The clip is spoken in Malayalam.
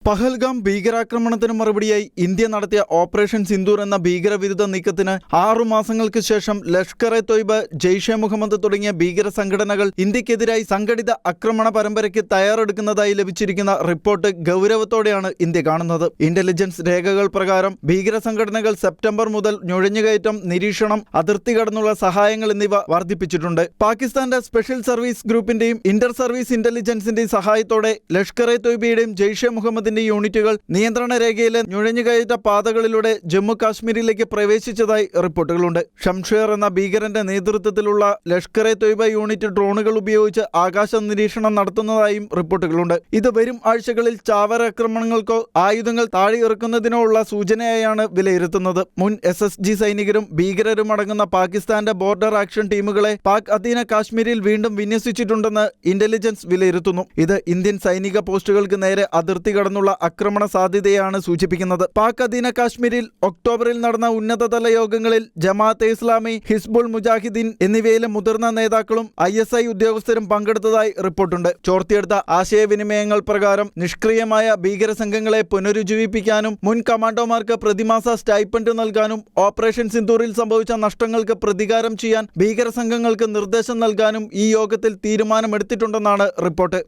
പഹൽഗാം ഭീകരാക്രമണത്തിന് മറുപടിയായി ഇന്ത്യ നടത്തിയ ഓപ്പറേഷൻ സിന്ദൂർ എന്ന ഭീകരവിരുദ്ധ നീക്കത്തിന് 6 മാസങ്ങൾക്ക് ശേഷം ലഷ്കർ-ഇ-തൊയ്ബ, ജെയ്ഷെ മുഹമ്മദ് തുടങ്ങിയ ഭീകര സംഘടനകൾ ഇന്ത്യക്കെതിരായി സംഘടിത ആക്രമണ പരമ്പരയ്ക്ക് തയ്യാറെടുക്കുന്നതായി ലഭിച്ചിരിക്കുന്ന റിപ്പോർട്ട് ഗൗരവത്തോടെയാണ് ഇന്ത്യ കാണുന്നത്. ഇന്റലിജൻസ് രേഖകൾ പ്രകാരം ഭീകര സംഘടനകൾ സെപ്റ്റംബർ മുതൽ നുഴഞ്ഞുകയറ്റം, നിരീക്ഷണം, അതിർത്തി കടന്നുള്ള സഹായങ്ങൾ എന്നിവ വർദ്ധിപ്പിച്ചിട്ടുണ്ട്. പാകിസ്ഥാന്റെ സ്പെഷ്യൽ സർവീസ് ഗ്രൂപ്പിന്റെയും ഇന്റർ സർവീസ് ഇന്റലിജൻസിന്റെയും സഹായത്തോടെ ലഷ്കർ-ഇ-തൊയ്ബയുടെയും ജെയ്ഷെ മുഹമ്മദിന്റെ യൂണിറ്റുകൾ നിയന്ത്രണ രേഖയിലെ നുഴഞ്ഞുകയറ്റ പാതകളിലൂടെ ജമ്മു കാശ്മീരിലേക്ക് പ്രവേശിച്ചതായി റിപ്പോർട്ടുകളുണ്ട്. ഷംഷേർ എന്ന ഭീകരന്റെ നേതൃത്വത്തിലുള്ള ലഷ്കർ-ഇ-തൊയ്ബ യൂണിറ്റ് ഡ്രോണുകൾ ഉപയോഗിച്ച് ആകാശ നിരീക്ഷണം നടത്തുന്നതായും റിപ്പോർട്ടുകളുണ്ട്. ഇത് വരും ആഴ്ചകളിൽ ചാവേർ ആക്രമണങ്ങൾക്കോ ആയുധങ്ങൾ താഴെ ഇറക്കുന്നതിനോ ഉള്ള സൂചനയായാണ് വിലയിരുത്തുന്നത്. മുൻ SSG സൈനികരും ഭീകരരും അടങ്ങുന്ന പാകിസ്ഥാന്റെ ബോർഡർ ആക്ഷൻ ടീമുകളെ പാക് അധീന കാശ്മീരിൽ വീണ്ടും വിന്യസിച്ചിട്ടുണ്ടെന്ന് ഇന്റലിജൻസ് വിലയിരുത്തുന്നു. ഇത് ഇന്ത്യൻ സൈനിക പോസ്റ്റുകൾക്ക് നേരെ അതിർത്തി കടന്നുള്ള ആക്രമണ സാധ്യതയാണ് സൂചിപ്പിക്കുന്നത്. പാക് അധീന കാശ്മീരിൽ ഒക്ടോബറിൽ നടന്ന ഉന്നതതല യോഗങ്ങളിൽ ജമാഅത്തെ ഇസ്ലാമി, ഹിസ്ബുൾ മുജാഹിദീൻ എന്നിവയിലെ മുതിർന്ന നേതാക്കളും ISI ഉദ്യോഗസ്ഥരും പങ്കെടുത്തതായി റിപ്പോർട്ടുണ്ട്. ചോർത്തിയെടുത്ത ആശയവിനിമയങ്ങൾ പ്രകാരം നിഷ്ക്രിയമായ ഭീകര സംഘങ്ങളെ പുനരുജ്ജീവിപ്പിക്കാനും മുൻ കമാൻഡോമാർക്ക് പ്രതിമാസ സ്റ്റൈപ്പൻഡ് നൽകാനും ഓപ്പറേഷൻ സിന്ദൂറിൽ സംഭവിച്ച നഷ്ടങ്ങൾക്ക് പ്രതികാരം ചെയ്യാൻ ഭീകര സംഘങ്ങൾക്ക് നിർദ്ദേശം നൽകാനും ഈ യോഗത്തിൽ തീരുമാനമെടുത്തിട്ടുണ്ടെന്നാണ് റിപ്പോർട്ട്.